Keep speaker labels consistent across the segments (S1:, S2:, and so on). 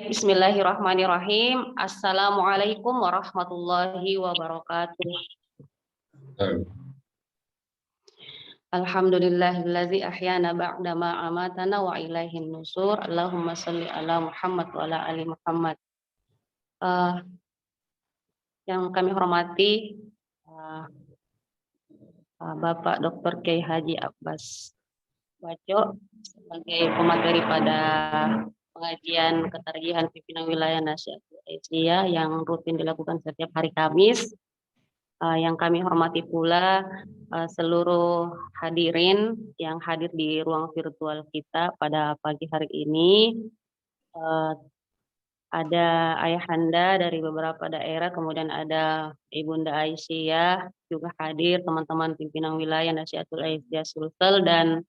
S1: Baik, bismillahirrahmanirrahim. Assalamualaikum warahmatullahi wabarakatuh. Alhamdulillahillazi ahyana ba'da ma amatana wa ilaihin nusur. Allahumma sholli ala Muhammad wa ala ali Muhammad. Yang kami hormati Bapak Dr. Kiai Haji Abbas Baco sebagai pemateri pada pengajian ketarjihan pimpinan wilayah Nasyidul Aisyah yang rutin dilakukan setiap hari Kamis. Yang kami hormati pula seluruh hadirin yang hadir di ruang virtual kita pada pagi hari ini. Ada ayahanda dari beberapa daerah, kemudian ada Ibunda Aisyah juga hadir, teman-teman pimpinan wilayah Nasyidul Aisyah Sulsel dan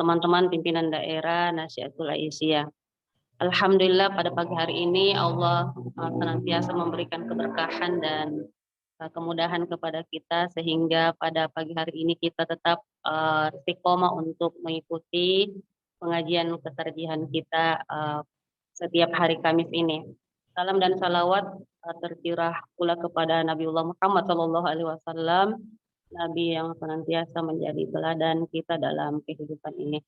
S1: teman-teman pimpinan daerah Nasyidul Aisyah. Alhamdulillah pada pagi hari ini Allah senantiasa memberikan keberkahan dan kemudahan kepada kita sehingga pada pagi hari ini kita tetap istiqomah untuk mengikuti pengajian ketarjihan kita setiap hari Kamis ini. Salam dan salawat tercurah pula kepada Nabiullah Muhammad SAW, Nabi yang senantiasa menjadi teladan kita dalam kehidupan ini.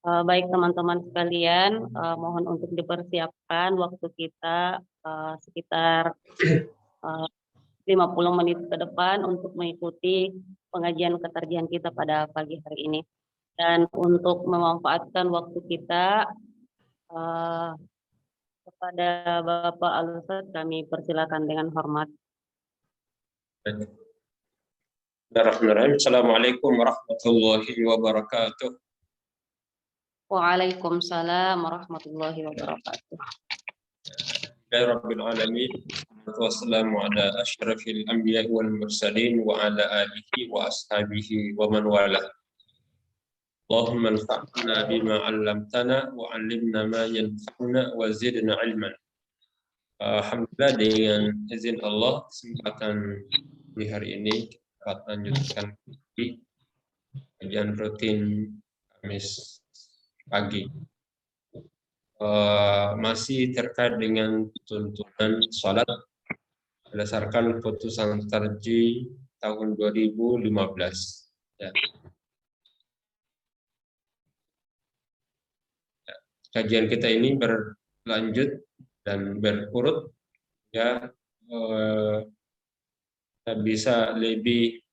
S1: Baik teman-teman sekalian, mohon untuk dipersiapkan waktu kita sekitar 50 menit ke depan untuk mengikuti pengajian ketarjihan kita pada pagi hari ini. Dan untuk memanfaatkan waktu kita, kepada Bapak Al-Ustadz kami persilakan dengan hormat.
S2: Bismillahirrahmanirrahim. Assalamualaikum warahmatullahi wabarakatuh.
S1: Waalaikumsalam warahmatullahi wabarakatuh.
S2: Rabbil alamin. Wassalamu ala asyrafil anbiya'i wal mursalin wa ala alihi wa ashabihi wa man wala. Allahumma anfa'na bima 'allamtana wa 'allimna ma yanfa'una wa zidna 'ilman. Alhamdulillah dengan izin Allah kesempatan di hari ini dapat lanjutkan di kajian rutin Kamis pagi. Masih terkait dengan tuntunan salat berdasarkan putusan tarjih tahun 2015. Ya. Kajian kita ini berlanjut dan berurut ya, bisa lebih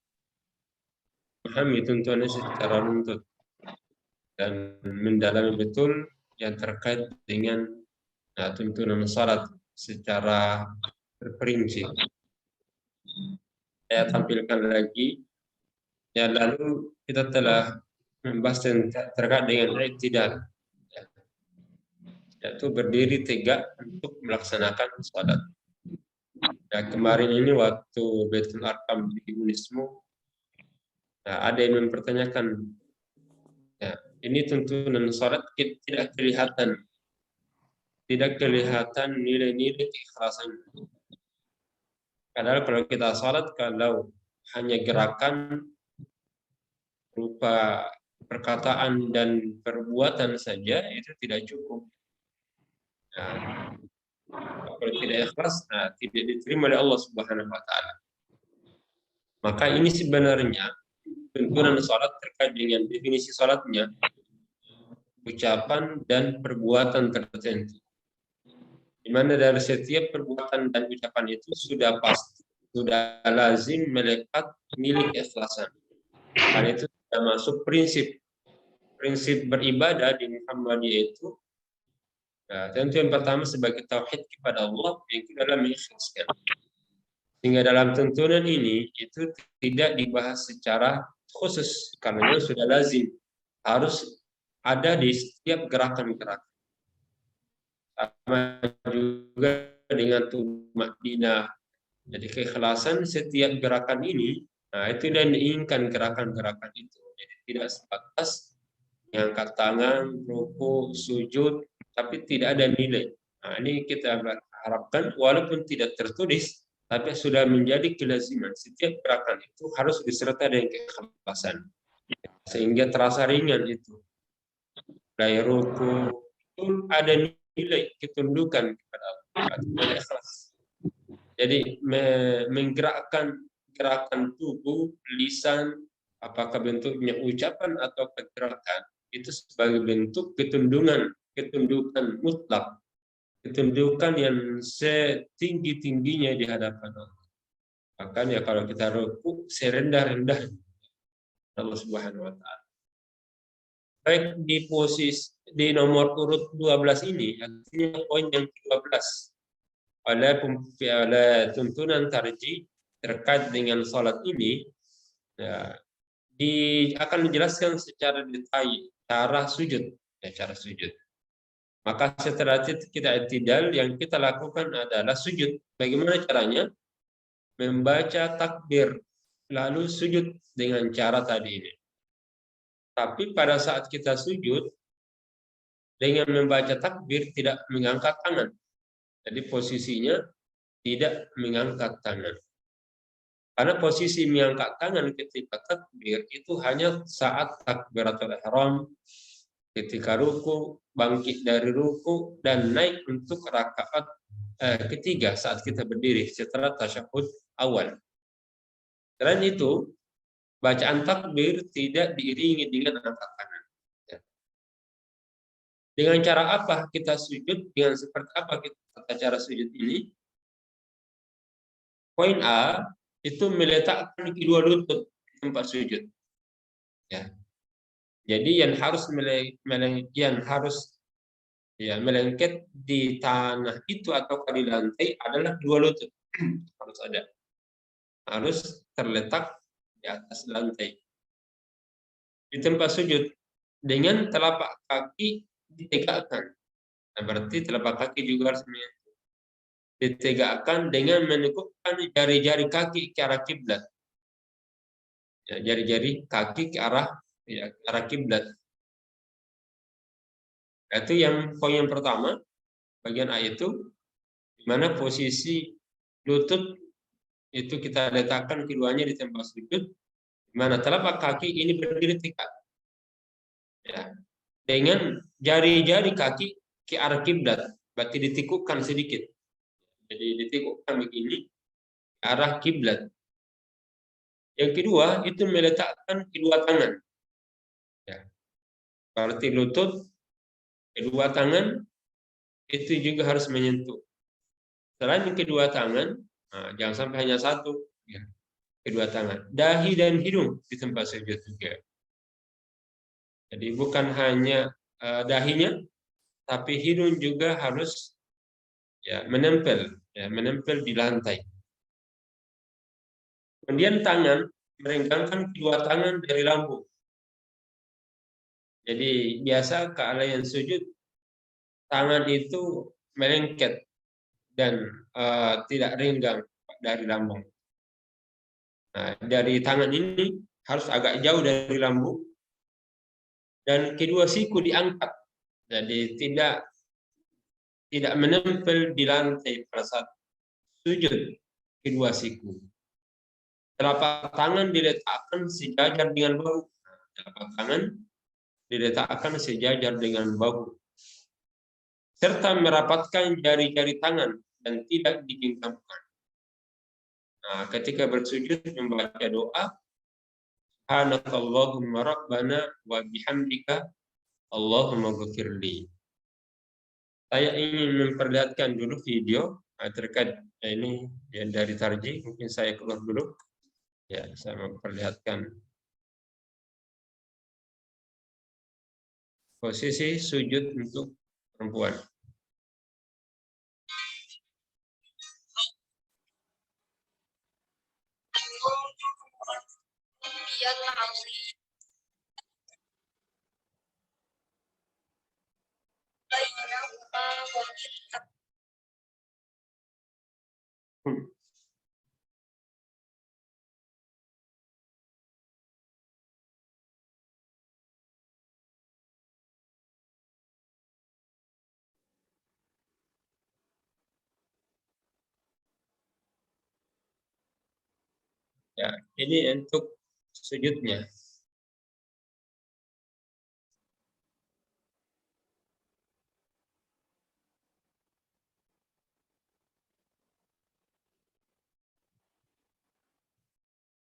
S2: memahami tuntunan secara runtut dan mendalami betul yang terkait dengan tuntunan salat secara terperinci. Saya tampilkan lagi. Ya, lalu kita telah membahas terkait dengan i'tidal, yaitu berdiri tegak untuk melaksanakan salat. Ya, kemarin ini waktu Baitul Arqam di Unismu, ada yang mempertanyakan, ya, ini tuntunan salat tidak kelihatan nilai-nilai keikhlasan. Padahal kalau kita salat, kalau hanya gerakan berupa perkataan dan perbuatan saja itu tidak cukup. Kalau tidak ikhlas, tidak diterima oleh Allah Subhanahu wa taala. Maka ini sebenarnya tuntunan salat terkait dengan definisi salatnya, ucapan dan perbuatan tertentu. Di mana dari setiap perbuatan dan ucapan itu sudah pasti, sudah lazim melekat milik ikhlasan. Karena itu sudah masuk prinsip beribadah di Muhammadiyah itu. Tentu yang pertama sebagai tauhid kepada Allah, yang kedua adalah mengikhlaskan. Sehingga dalam tuntunan ini itu tidak dibahas secara khusus karena itu sudah lazim, harus ada di setiap gerakan-gerakan. Sama juga dengan tumakninah. Jadi keikhlasan setiap gerakan ini, itu dan diinginkan gerakan-gerakan itu. Jadi tidak sebatas mengangkat tangan, ruku, sujud, tapi tidak ada nilai. Ini kita harapkan walaupun tidak tertulis, tapi sudah menjadi kelaziman. Setiap gerakan itu harus disertai dengan keikhlasan, sehingga terasa ringan itu. Dari ruku itu ada menilai ketundukan kepada Allah, ikhlas. Jadi menggerakkan gerakan tubuh, lisan, apakah bentuknya ucapan atau gerakan, itu sebagai bentuk ketundukan mutlak, ketundukan yang setinggi-tingginya di hadapan Allah. Makanya kalau kita rukuk serendah-rendah Allah Subhanahu wa taala. Baik di nomor urut 12 ini, artinya poin yang ke-12 oleh tuntunan tarjih terkait dengan salat ini, ya, akan menjelaskan secara detail cara sujud, cara sujud. Maka setelah kita i'tidal, yang kita lakukan adalah sujud. Bagaimana caranya? Membaca takbir lalu sujud dengan cara tadi ini. Tapi pada saat kita sujud, dengan membaca takbir tidak mengangkat tangan. Jadi posisinya tidak mengangkat tangan. Karena posisi mengangkat tangan ketika takbir itu hanya saat takbiratul ihram, ketika ruku, bangkit dari ruku, dan naik untuk rakaat ketiga saat kita berdiri setelah tasyahud awal. Selain itu, bacaan takbir tidak diiringi dengan angkat tangan. Dengan cara apa kita sujud? Dengan seperti apa kita cara sujud ini? Poin A itu meletakkan kedua lutut di tempat sujud. Ya. Jadi yang harus melengket di tanah itu atau di lantai adalah dua lutut. Harus ada. Harus terletak di atas lantai. Di tempat sujud dengan telapak kaki ditegakkan. Nah, berarti telapak kaki juga harus ditegakkan dengan menekukkan jari-jari kaki ke arah kiblat. Ya, jari-jari kaki ke arah kiblat. Itu yang poin yang pertama, bagian A itu, di mana posisi lutut itu kita letakkan keduanya di tempat sujud, di mana telapak kaki ini berdiri tegak. Ya. Dengan jari-jari kaki ke arah kiblat, berarti ditekukkan sedikit. Jadi ditekukkan begini ke arah kiblat. Yang kedua itu meletakkan kedua tangan. Ya. Berarti lutut, kedua tangan itu juga harus menyentuh. Selain kedua tangan, jangan sampai hanya satu, ya. Kedua tangan, dahi dan hidung di tempat sujud juga. Jadi bukan hanya dahinya, tapi hidung juga harus menempel di lantai. Kemudian tangan, merenggangkan kedua tangan dari lambung. Jadi biasa kalau yang sujud, tangan itu melengket dan tidak renggang dari lambung. Nah, dari tangan ini harus agak jauh dari lambung dan kedua siku diangkat. Jadi tidak menempel di lantai pada saat sujud kedua siku. Telapak tangan diletakkan sejajar dengan bahu. Telapak tangan diletakkan sejajar dengan bahu. Serta merapatkan jari-jari tangan dan tidak digenggamkan. Nah, ketika bersujud membaca doa, Subhanakallahumma rabbana wa bihamdika Allahumma ghfirli. Saya ingin memperlihatkan dulu video terkait ini yang dari tarjih. Mungkin saya keluar dulu. Ya, saya memperlihatkan posisi sujud untuk perempuan. Ya, ini untuk sujudnya.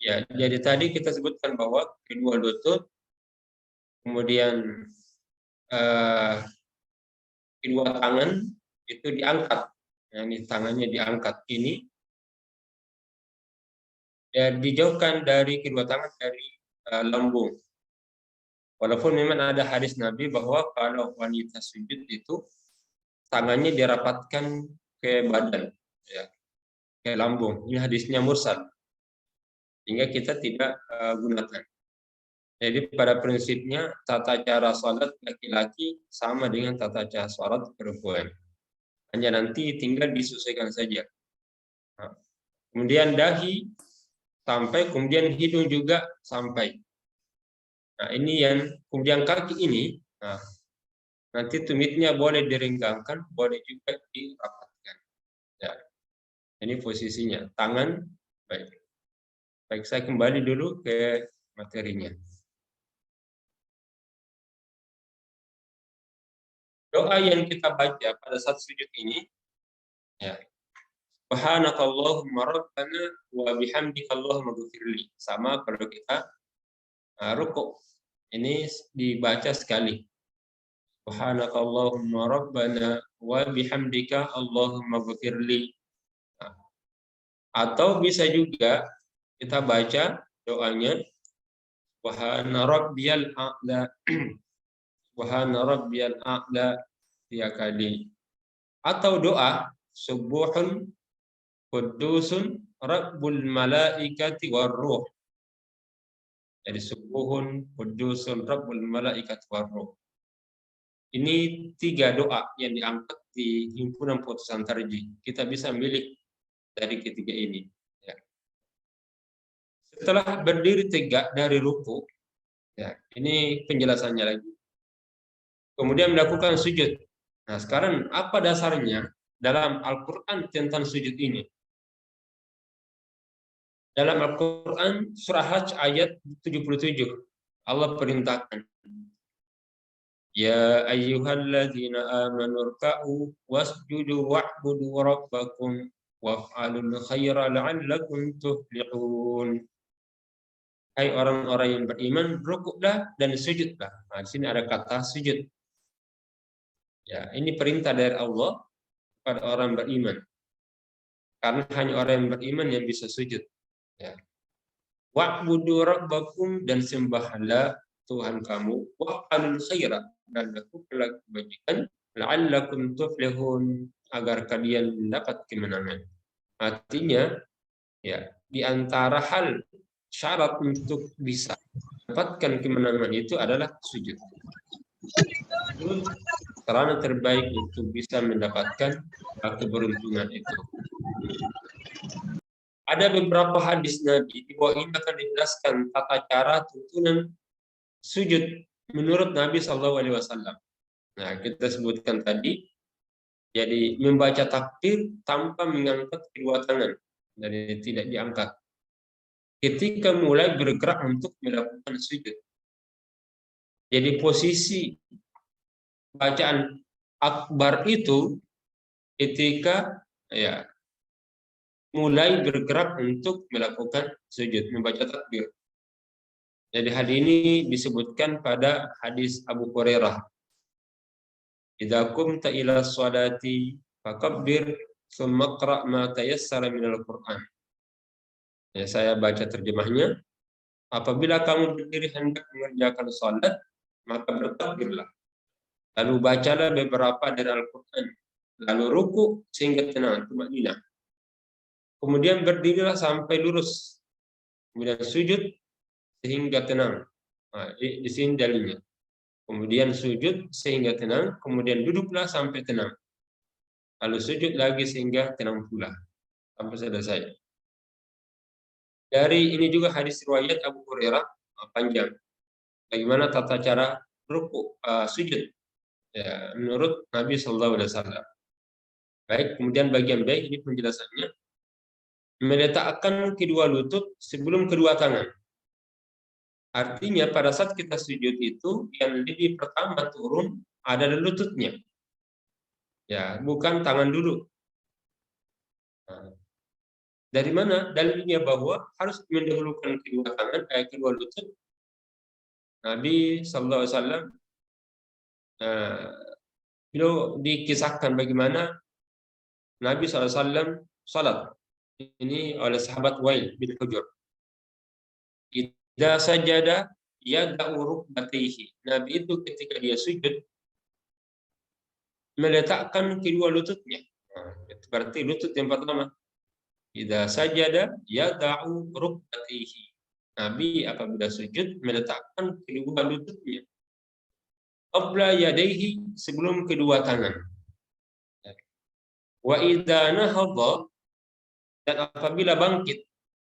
S2: Ya, jadi tadi kita sebutkan bahwa kedua lutut, kemudian eh, kedua tangan itu diangkat. Nah, ini tangannya diangkat ini, ya, dijauhkan dari kedua tangan dari lambung. Walaupun memang ada hadis Nabi bahwa kalau wanita sujud itu tangannya dirapatkan ke badan, ya, ke lambung. Ini hadisnya mursal, sehingga kita tidak gunakan. Jadi pada prinsipnya tata cara sholat laki-laki sama dengan tata cara sholat perempuan. Hanya nanti tinggal disesuaikan saja. Nah, kemudian dahi sampai, kemudian hidung juga sampai. Nah, ini yang kemudian kaki ini, nah, nanti tumitnya boleh direnggangkan, boleh juga dirapatkan. Ya, ini posisinya. Tangan, baik. Baik, saya kembali dulu ke materinya. Doa yang kita baca pada saat sujud ini, ya, Subhanakallahumma rabbana wa bihamdika Allahumma ghfirli. Sama kalau kita rukuk. Ini dibaca sekali. Subhanakallahumma rabbana wa bihamdika Allahumma ghfirli. Nah, atau bisa juga kita baca doanya Subhana rabbiyal a'la. Subhana rabbiyal a'la 3 kali. Atau doa subuhun Qudusun Rabbul Malaikati Warruh. Jadi subuhun, Qudusun Rabbul Malaikati Warruh. Ini 3 doa yang diangkat di himpunan putusan tarjih. Kita bisa milih dari ketiga ini. Ya. Setelah berdiri tegak dari ruku, ya, ini penjelasannya lagi. Kemudian melakukan sujud. Nah, sekarang apa dasarnya dalam Al-Quran tentang sujud ini? Dalam Al-Quran surah Hajj ayat 77 Allah perintahkan, Ya ayyuhalladzina amanu rka'u wasjudu wa'budu rabbakum waf'alul khaira la'allakum tuflihun. Hai orang-orang yang beriman, rukuklah dan sujudlah. Nah, di sini ada kata sujud. Ya, ini perintah dari Allah kepada orang beriman. Karena hanya orang yang beriman yang bisa sujud. Ya. Wa'budu rabbakum, dan sembahlah Tuhan kamu, wa'alul khaira, dan lakukanlah kebajikan, la'allakum tuflihun, agar kalian mendapat kemenangan. Artinya, ya, di antara hal syarat untuk bisa mendapatkan kemenangan itu adalah sujud. Itu sarana terbaik untuk bisa mendapatkan keberuntungan itu. Ada beberapa hadis Nabi di bawah ini akan dijelaskan tata cara tuntunan sujud menurut Nabi SAW. Nah, kita sebutkan tadi, jadi membaca takbir tanpa mengangkat kedua tangan, jadi tidak diangkat. Ketika mulai bergerak untuk melakukan sujud, jadi posisi bacaan akbar itu ketika, ya, mulai bergerak untuk melakukan sujud, membaca takbir. Jadi hal ini disebutkan pada hadis Abu Hurairah. Idza qumta ila sholati fakabbir tsumma qra' ma tayassara minal Qur'an. Ya, saya baca terjemahnya. Apabila kamu berdiri hendak mengerjakan salat, maka bertakbirlah. Lalu bacalah beberapa dari Al-Qur'an. Lalu ruku sehingga tenang, tumakninah. Kemudian berdirilah sampai lurus. Kemudian sujud sehingga tenang. Nah, di sini dalilnya. Kemudian sujud sehingga tenang, kemudian duduklah sampai tenang. Lalu sujud lagi sehingga tenang pula. Sampai selesai. Dari ini juga hadis riwayat Abu Hurairah panjang. Bagaimana tata cara ruku, sujud, ya, menurut Nabi SAW. Baik, kemudian bagian B ini penjelasannya. Meletakkan kedua lutut sebelum kedua tangan. Artinya pada saat kita sujud itu yang lidi pertama turun adalah lututnya. Ya, bukan tangan dulu. Nah, Dari mana dalilnya bahwa harus mendahulukan kedua tangan, kedua lutut? Nabi Sallallahu Alaihi Wasallam beliau dikisahkan bagaimana Nabi SAW salat ini oleh sahabat Wail bin Hujur. Idza sajada yada'u rukbatayhi. Nabi itu ketika dia sujud meletakkan kedua lututnya. Itu berarti lutut yang pertama. Idza sajada yada'u rukbatayhi. Nabi apabila sujud meletakkan kedua lututnya. Qabla yadayhi, sebelum kedua tangan. Wa idza nahadha, dan apabila bangkit,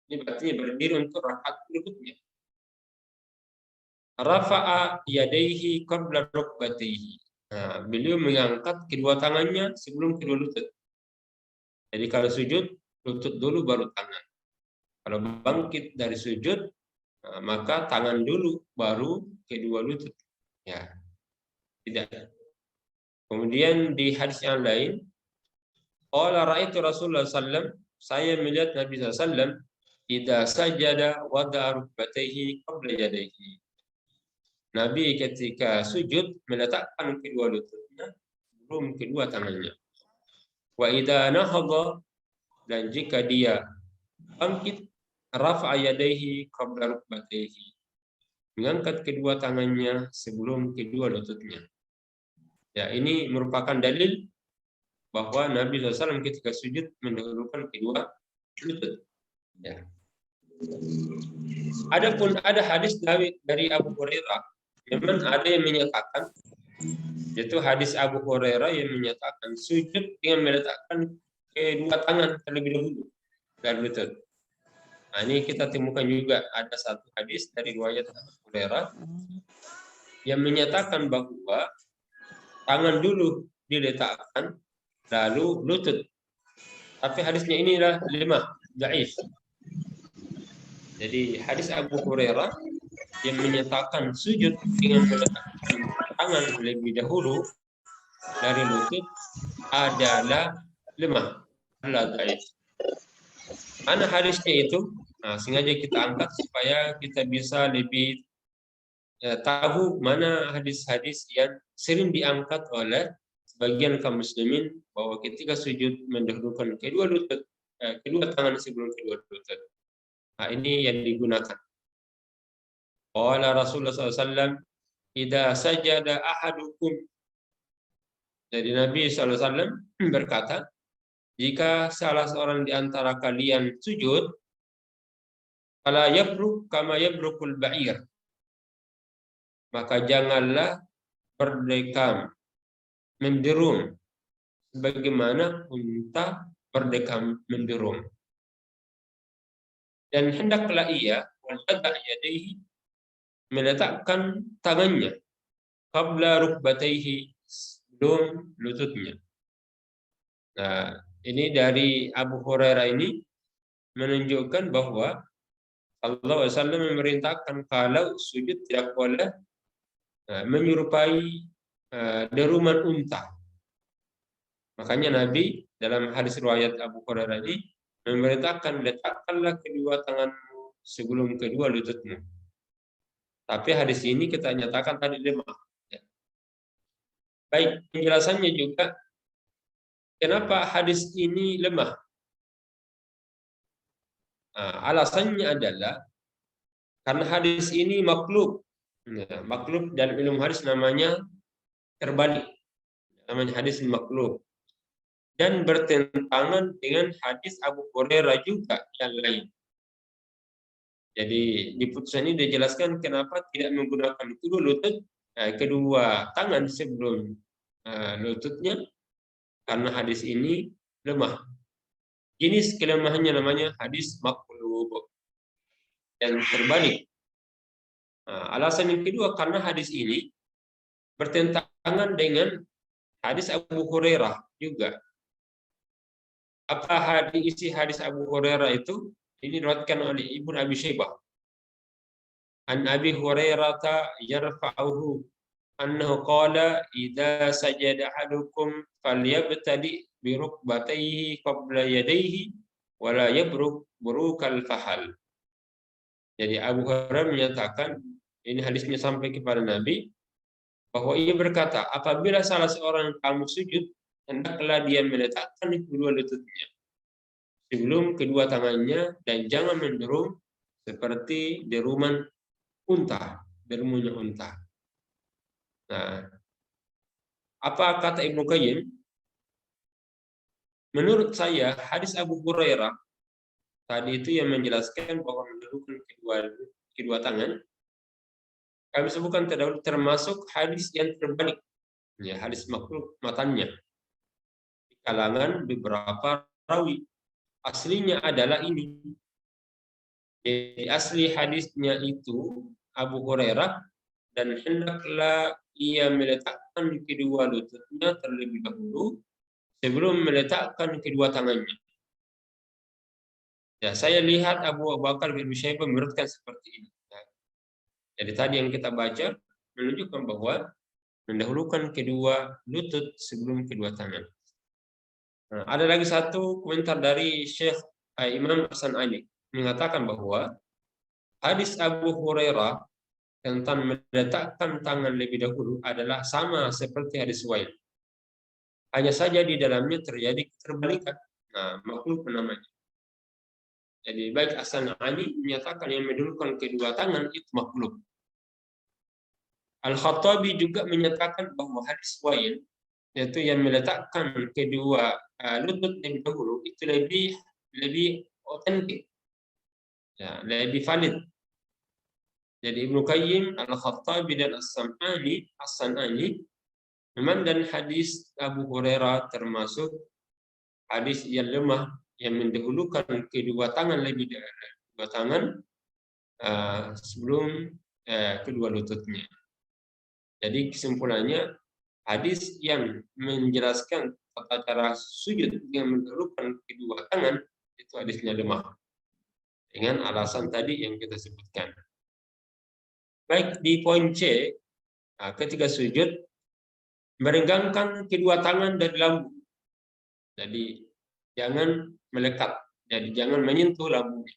S2: ini berarti berdiri untuk rakaat berikutnya. Rafa'a yadayhi qabla rukbatayhi. Nah, beliau mengangkat kedua tangannya sebelum kedua lutut. Jadi kalau sujud, lutut dulu baru tangan. Kalau bangkit dari sujud, maka tangan dulu baru kedua lutut. Ya, tidak. Kemudian di hadis yang lain, qala ra'aitu Rasulullah sallallahu, saya melihat Nabi sallallahu idza sajada wada'a rukbatayhi qabla yadayhi. Nabi ketika sujud meletakkan kedua lututnya sebelum kedua tangannya. Wa idza nahadha, dan jika dia bangkit, rafa'a yadayhi qabla rukbatayhi, mengangkat kedua tangannya sebelum kedua lututnya. Ya, ini merupakan dalil bahwa Nabi SAW ketika sujud mendahulukan kedua lutut. Ya. Adapun ada hadis dari Abu Hurairah, memang ada yang menyatakan, yaitu hadis Abu Hurairah yang menyatakan sujud dengan meletakkan kedua tangan terlebih dahulu dari lutut. Nah, ini kita temukan juga ada satu hadis dari riwayat Abu Hurairah yang menyatakan bahwa tangan dulu diletakkan, lalu lutut. Tapi hadisnya inilah lemah, dhaif. Jadi hadis Abu Hurairah yang menyatakan sujud dengan meletakkan tangan lebih dahulu dari lutut adalah lemah, adalah dhaif. Mana hadisnya itu? Nah, sengaja kita angkat supaya kita bisa lebih tahu mana hadis-hadis yang sering diangkat oleh sebagian kaum muslimin bahwa ketika sujud mendahulukan kedua lutut, kedua tangan sebelum kedua lutut. Nah, ini yang digunakan. Qala Rasulullah SAW, idza sajada ahadukum. Jadi Nabi SAW berkata, jika salah seorang di antara kalian sujud, fala yabruk kama yabrukul ba'ir, maka janganlah berdekam, menderung, sebagaimana unta berdekam menderung. Dan hendaklah ia yadayhi, meletakkan tangannya, qabla rukbatayhi, sebelum lututnya. Nah, ini dari Abu Hurairah ini menunjukkan bahwa Allah SWT memerintahkan kalau sujud tidak boleh menyerupai deruman unta. Makanya Nabi dalam hadis riwayat Abu Hurairah ini memerintahkan letakkanlah kedua tanganmu sebelum kedua lututmu. Tapi hadis ini kita nyatakan tadi lemah. Ya. Baik, penjelasannya juga kenapa hadis ini lemah. Nah, alasannya adalah karena hadis ini maklub. Ya, maklub dalam ilmu hadis namanya terbalik. Namanya hadis maklub. Dan bertentangan dengan hadis Abu Hurairah juga yang lain. Jadi di putusan ini dijelaskan kenapa tidak menggunakan kedua lutut, kedua tangan sebelum lututnya, karena hadis ini lemah. Jenis kelemahannya namanya hadis maklub dan terbalik. Alasan yang kedua karena hadis ini bertentangan dengan hadis Abu Hurairah juga. Apa isi hadis Abu Hurairah itu? Ini diriwayatkan oleh Ibnu Abi Syaibah. An Abi Hurairah yarfa'uhu annahu qala idza sajada ahadukum falyabtadi bi rukbatayhi qabla yadayhi wala yabruk burukal fahal. Jadi Abu Hurairah menyatakan, ini hadisnya sampai kepada Nabi, bahwa ia berkata, apabila salah seorang kamu sujud, hendaklah dia meletakkan kedua lututnya sebelum kedua tangannya dan jangan mendorong seperti deruman unta, derumanya unta. Nah, apa kata Ibnu Qayyim? Menurut saya, hadis Abu Hurairah tadi itu yang menjelaskan bahwa mendorongkan kedua tangan, kami sebutkan terdahulu termasuk hadis yang terbalik, ya, hadis makhluk matanya di kalangan beberapa rawi. Aslinya adalah ini. Jadi asli hadisnya itu Abu Hurairah, dan hendaklah ia meletakkan kedua lututnya terlebih dahulu sebelum meletakkan kedua tangannya. Ya, saya lihat Abu Bakar bin Syaibah menyebutkan seperti ini. Nah, jadi tadi yang kita baca menunjukkan bahwa mendahulukan kedua lutut sebelum kedua tangan. Nah, ada lagi satu komentar dari Syekh Imam Hasan Ali mengatakan bahwa hadis Abu Hurairah tentang meletakkan tangan lebih dahulu adalah sama seperti hadis Wail. Hanya saja di dalamnya terjadi keterbalikan. Nah, makhluk namanya. Jadi baik Hasan Ali menyatakan yang mendahulukan kedua tangan itu makhluk. Al-Khattabi juga menyatakan bahwa hadis Wail, yaitu yang meletakkan kedua lutut lebih dahulu, itu lebih otentik, ya, lebih valid. Jadi Ibnu Qayyim, Al-Khattabi dan As-San'ani memandang hadis Abu Hurairah termasuk hadis yang lemah, yang mendahulukan kedua tangan sebelum kedua lututnya. Jadi kesimpulannya, hadis yang menjelaskan tata cara sujud yang mendahulukan kedua tangan itu hadisnya lemah dengan alasan tadi yang kita sebutkan. Baik, di poin C, ketika sujud merenggangkan kedua tangan dari lambung. Jadi jangan melekat, jadi jangan menyentuh lambungnya.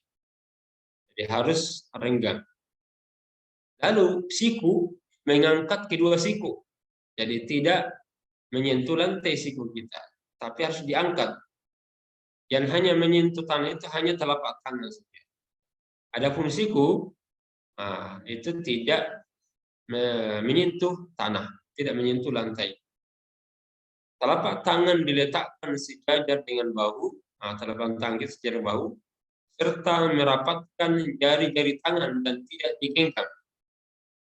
S2: Jadi harus renggang. Lalu siku, mengangkat kedua siku. Jadi tidak menyentuh lantai siku kita, tapi harus diangkat. Yang hanya menyentuh tanah itu hanya telapak tangan saja. Adapun siku, itu tidak menyentuh tanah, tidak menyentuh lantai. Telapak tangan diletakkan sejajar dengan bahu, telapak tangan kita sejajar bahu, serta merapatkan jari-jari tangan dan tidak digenggam.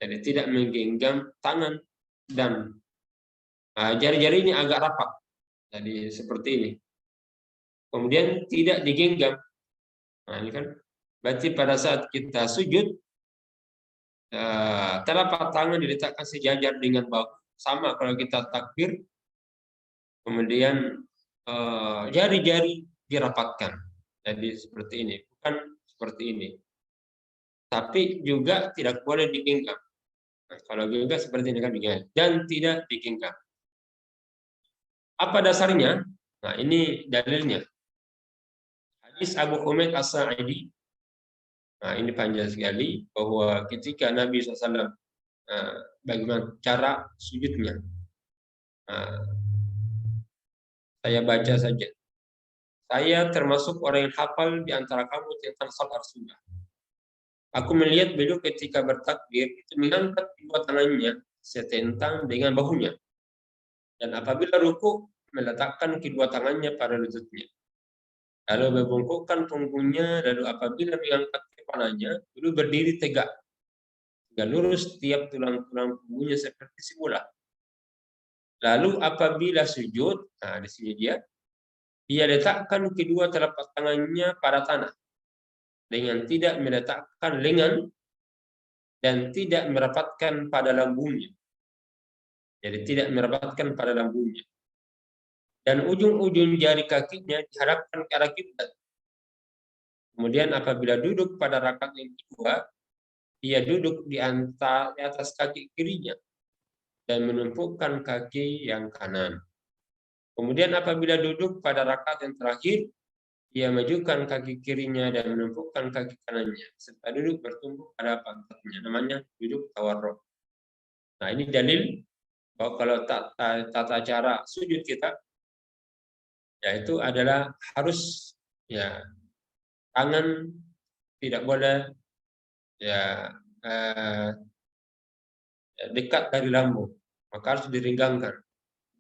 S2: Jadi tidak menggenggam tangan dan jari-jari ini agak rapat. Jadi seperti ini. Kemudian tidak digenggam. Nah, ini kan berarti pada saat kita sujud, telapak tangan diletakkan sejajar dengan bahu. Sama kalau kita takbir, kemudian jari-jari dirapatkan. Jadi seperti ini, bukan seperti ini. Tapi juga tidak boleh digenggam. Nah, kalau juga seperti ini kan digenggam dan tidak digenggam. Apa dasarnya? Nah, ini dalilnya. Hadis Abu Humaid As-Sa'idi. Nah, ini panjang sekali bahwa ketika Nabi SAW bagaimana cara sujudnya. Saya baca saja. Saya termasuk orang yang hafal di antara kamu tentang salat sunnah. Aku melihat beliau ketika bertakbir itu mengangkat kedua tangannya setentang dengan bahunya. Dan apabila ruku meletakkan kedua tangannya pada lututnya. Lalu membungkukkan punggungnya, lalu apabila mengangkat kepalanya, dulu berdiri tegak. Tegak lurus tiap tulang-tulang punggungnya seperti semula. Lalu apabila sujud, nah di sini dia letakkan kedua telapak tangannya pada tanah dengan tidak meletakkan lengan dan tidak merapatkan pada lambungnya. Jadi tidak merapatkan pada lambungnya. Dan ujung-ujung jari kakinya dihadapkan ke arah kiblat. Kemudian apabila duduk pada rakaat yang kedua, dia duduk di atas kaki kirinya dan menumpukan kaki yang kanan. Kemudian apabila duduk pada rakaat yang terakhir, ia majukan kaki kirinya dan menempukkan kaki kanannya serta duduk bertumbuh pada pantatnya. Namanya duduk tawarruk. Nah, ini dalil bahwa kalau tata cara sujud kita yaitu adalah harus ya tangan tidak boleh ya dekat dari lambung, maka harus diringgangkan,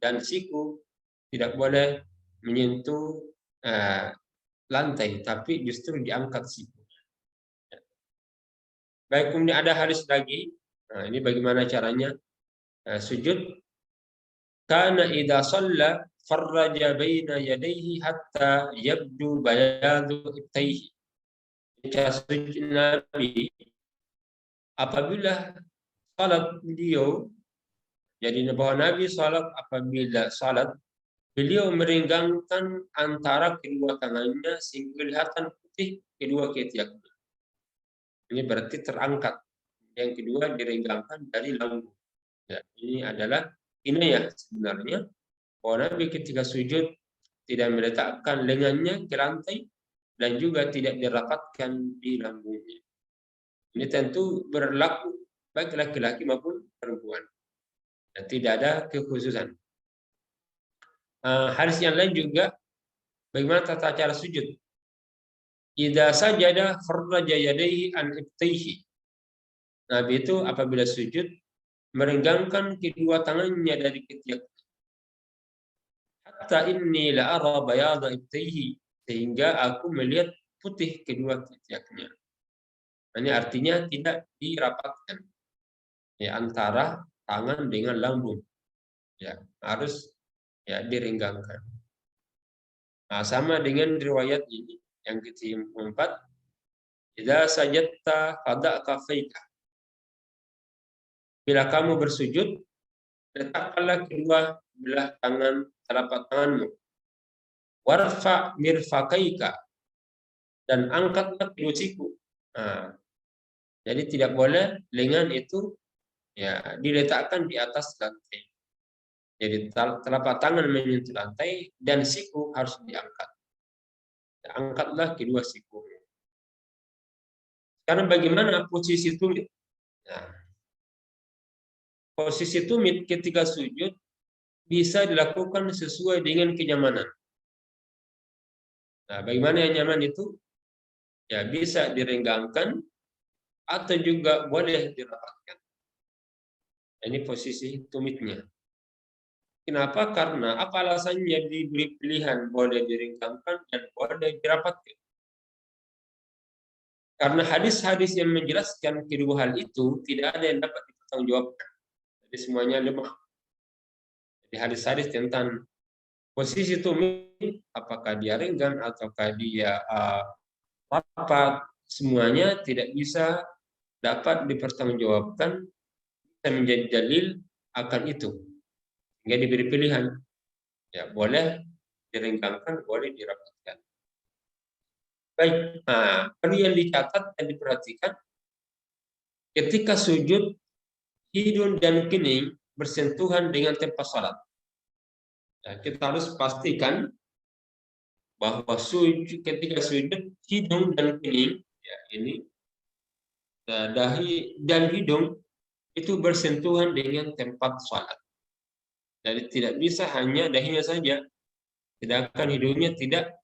S2: dan siku tidak boleh menyentuh lantai, tapi justru diangkat siku. Baik, kemudian ada hadis lagi. Nah, ini bagaimana caranya sujud. Kana idza shalla farraja baina yadayhi hatta yabdu bayadu ibtayhi. Cara sujud Nabi apabila salat beliau, jadi bahwa Nabi salat apabila salat beliau meringgangkan antara kedua tangannya sehingga kelihatan putih kedua ketiaknya. Ini berarti terangkat. Yang kedua diringgangkan dari lambung. Ya, ini adalah inayah sebenarnya bahwa Nabi ketika sujud tidak meletakkan lengannya ke lantai dan juga tidak dirapatkan di lambungnya. Ini tentu berlaku baik laki-laki maupun perempuan. Dan tidak ada kekhususan. Hadis yang lain juga bagaimana tata cara sujud. Idza sajada farraja yadayhi an ibtayhi. Nabi itu apabila sujud merenggangkan kedua tangannya dari ketiak. Hatta inni la ara bayada ibtayhi, sehingga aku melihat putih kedua ketiaknya. Ini artinya tidak dirapatkan ya antara tangan dengan lambung. Ya, harus ya diringgangkan. Nah, sama dengan riwayat ini yang keempat, idza sajadta fada' kafaika. Bila kamu bersujud, letakkanlah kedua belah tangan telapak tanganmu. Warfa mirfaqaika, dan angkatlah kedua siku. Nah, jadi tidak boleh lengan itu ya diletakkan di atas lantai. Jadi telapak tangan menyentuh lantai dan siku harus diangkat. Angkatlah kedua siku. Sekarang bagaimana posisi tumit? Nah, posisi tumit ketika sujud bisa dilakukan sesuai dengan kenyamanan. Nah, bagaimana yang nyaman itu? Ya bisa direnggangkan atau juga boleh dirapatkan. Ini posisi tumitnya. Kenapa? Karena apa alasannya diberi pilihan boleh diringgangkan dan boleh dirapatkan. Karena hadis-hadis yang menjelaskan kedua hal itu tidak ada yang dapat dipertanggungjawabkan. Jadi semuanya lemah. Jadi hadis-hadis tentang posisi tumit, apakah dia renggang ataukah dia rapat, semuanya tidak bisa dapat dipertanggungjawabkan, bisa menjadi dalil akan itu. Hingga diberi pilihan, ya boleh direnggangkan, boleh dirapatkan. Baik, nah, perlu yang dicatat dan diperhatikan, ketika sujud, hidung dan kening bersentuhan dengan tempat salat. Nah, kita harus pastikan bahwa ketika sujud, hidung dan kening, ya ini dahi dan hidung itu bersentuhan dengan tempat salat. Jadi tidak bisa hanya dahinya saja, sedangkan hidungnya tidak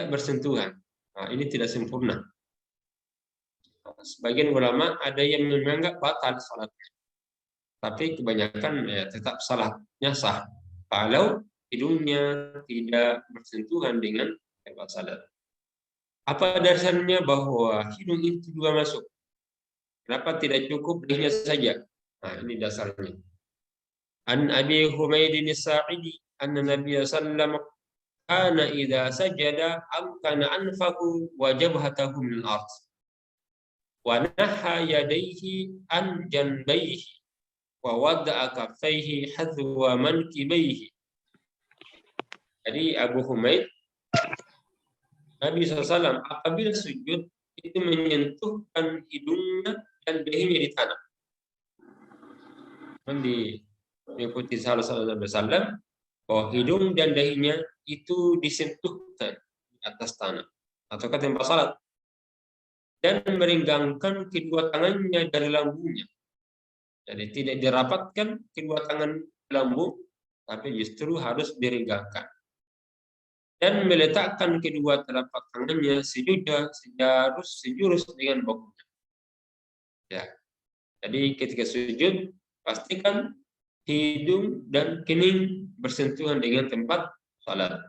S2: bersentuhan. Nah, ini tidak sempurna. Sebagian ulama ada yang menganggap batal salatnya, tapi kebanyakan ya, tetap salatnya sah kalau hidungnya tidak bersentuhan dengan tempat salat. Apa dasarnya bahwa hidung itu juga masuk? Kenapa tidak cukup dahinya saja? Nah, ini dasarnya. An Abi Humaydin As-Sa'idi anna Nabiy sallallahu kana idza sajada amkana anfahu wa jabhatahu min al-ard wa naha yadayhi an janbayhi wa wada'a kaffayhi hadwa mankibayhi. Jadi Abu Humaid, Nabi SAW apabila sujud itu menyentuhkan hidungnya dan dahinya di tanah. Mengikuti Sallallahu Alaihi Wasallam bahwa hidung dan dahinya itu disentuhkan atas tanah ataukah tempat salat, dan meringankan kedua tangannya dari lambungnya. Jadi tidak dirapatkan kedua tangan lambung, tapi justru harus diringankan. Dan meletakkan kedua telapak tangannya sejurus dengan bahunya. Ya. Jadi ketika sujud, pastikan hidung dan kening bersentuhan dengan tempat salat.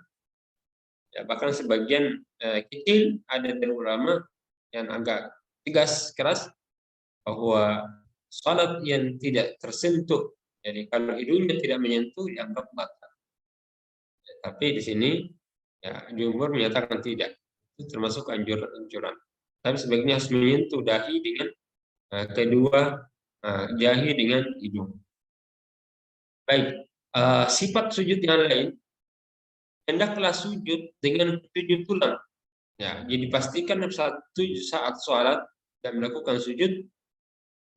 S2: Ya, bahkan sebagian kecil ada dari ulama yang agak tegas keras bahwa salat yang tidak tersentuh, jadi kalau hidungnya tidak menyentuh dianggap batal. Ya, tapi di sini ya, jumhur menyatakan tidak, itu termasuk anjuran. Tapi sebaiknya harus menyentuh dahi dengan kedua dahi dengan hidung. Baik, sifat sujud yang lain, hendaklah sujud dengan sujud tulang. Ya, jadi pastikan saat sholat dan melakukan sujud,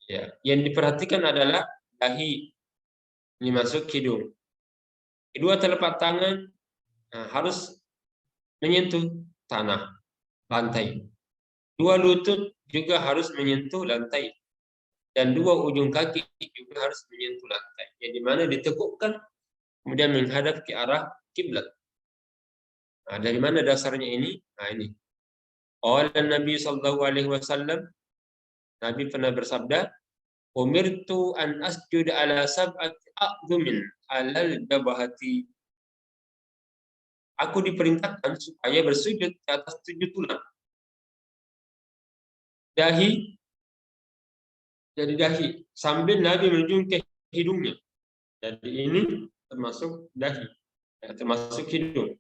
S2: ya, yang diperhatikan adalah dahi ini masuk hidung. Kedua telapak tangan harus menyentuh tanah, lantai. Dua lutut juga harus menyentuh lantai. Dan dua ujung kaki juga harus menyentuh lantai. Yang dimana ditekukkan kemudian menghadap ke arah kiblat. Nah, dari mana dasarnya ini? Nah, ini. Qala Nabi sallallahu alaihi wasallam, Nabi pernah bersabda, "Umirtu an asjud ala sab'ati a'dhumin alal jabahati." Aku diperintahkan supaya bersujud di atas 7 tulang. Dahi, jadi dahi, sambil Nabi menunjuk ke hidungnya. Jadi ini termasuk dahi, ya, termasuk hidung.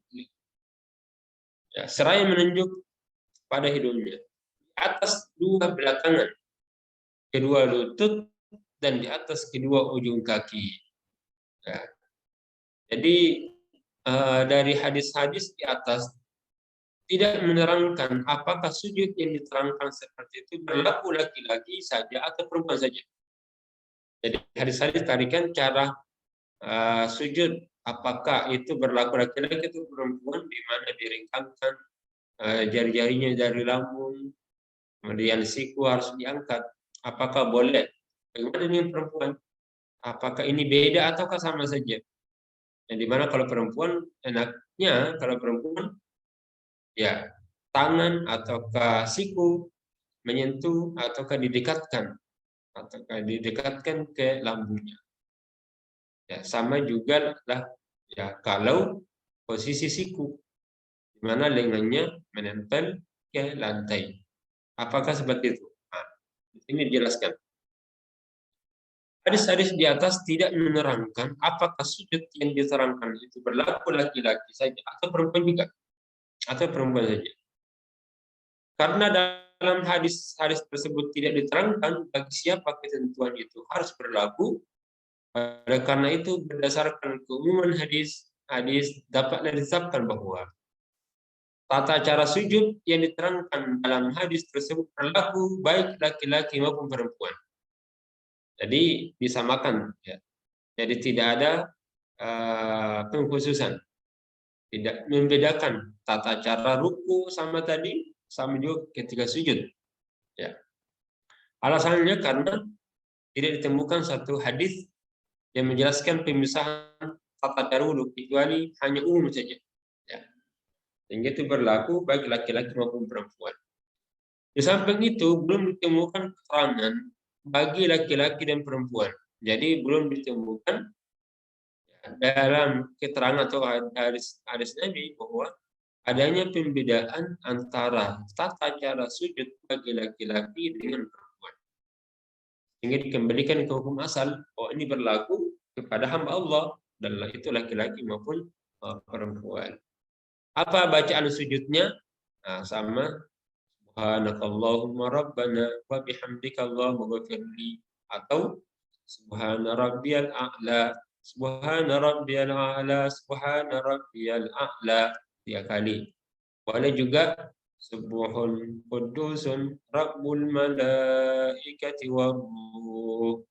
S2: Ya, seraya menunjuk pada hidungnya. Di atas dua belakangan, kedua lutut, dan di atas kedua ujung kaki. Ya. Jadi dari hadis-hadis di atas tidak menerangkan apakah sujud yang diterangkan seperti itu berlaku laki-laki saja atau perempuan saja. Jadi hadis-hadis tarikan cara sujud, apakah itu berlaku laki-laki atau perempuan, di mana diringkangkan jari-jarinya dari lambung, kemudian siku harus diangkat. Apakah boleh? Bagaimana dengan perempuan? Apakah ini beda ataukah sama saja? Yang dimana kalau perempuan, enaknya kalau perempuan ya tangan ataukah siku menyentuh ataukah didekatkan ke lambungnya. Ya, sama juga lah ya kalau posisi siku di mana lengannya menempel ke lantai. Apakah seperti itu? Nah, ini dijelaskan. Hadis-hadis di atas tidak menerangkan apakah sujud yang diterangkan itu berlaku laki-laki saja atau perempuan juga, atau perempuan saja. Karena dalam hadis-hadis tersebut tidak diterangkan bagi siapa ketentuan itu harus berlaku. Oleh karena itu berdasarkan keumuman hadis dapatlah ditetapkan bahwa tata cara sujud yang diterangkan dalam hadis tersebut berlaku baik laki-laki maupun perempuan. Jadi disamakan, ya. Jadi tidak ada pengkhususan, tidak membedakan tata cara ruku sama tadi, sama juga ketika sujud. Ya. Alasannya karena tidak ditemukan satu hadis yang menjelaskan pemisahan tata cara wudhu kecuali hanya umum saja. Ya. Sehingga itu berlaku bagi laki-laki maupun perempuan. Di samping itu belum ditemukan keterangan bagi laki-laki dan perempuan. Jadi belum ditemukan dalam keterangan atau hadis Nabi bahwa adanya pembedaan antara tata cara sujud bagi laki-laki dengan perempuan. Sehingga dikembalikan ke hukum asal bahwa ini berlaku kepada hamba Allah, dan itu laki-laki maupun perempuan. Apa bacaan sujudnya? Nah, sama Subhanakallahumma rabbana wa bihamdika Allahumma ghafirli, atau Subhana rabbiyal a'la, Subhana rabbiyal a'la, Subhana rabbiyal a'la 3 kali. Boleh juga Subuhun Qudusun Rabbul Malaikati Waruh.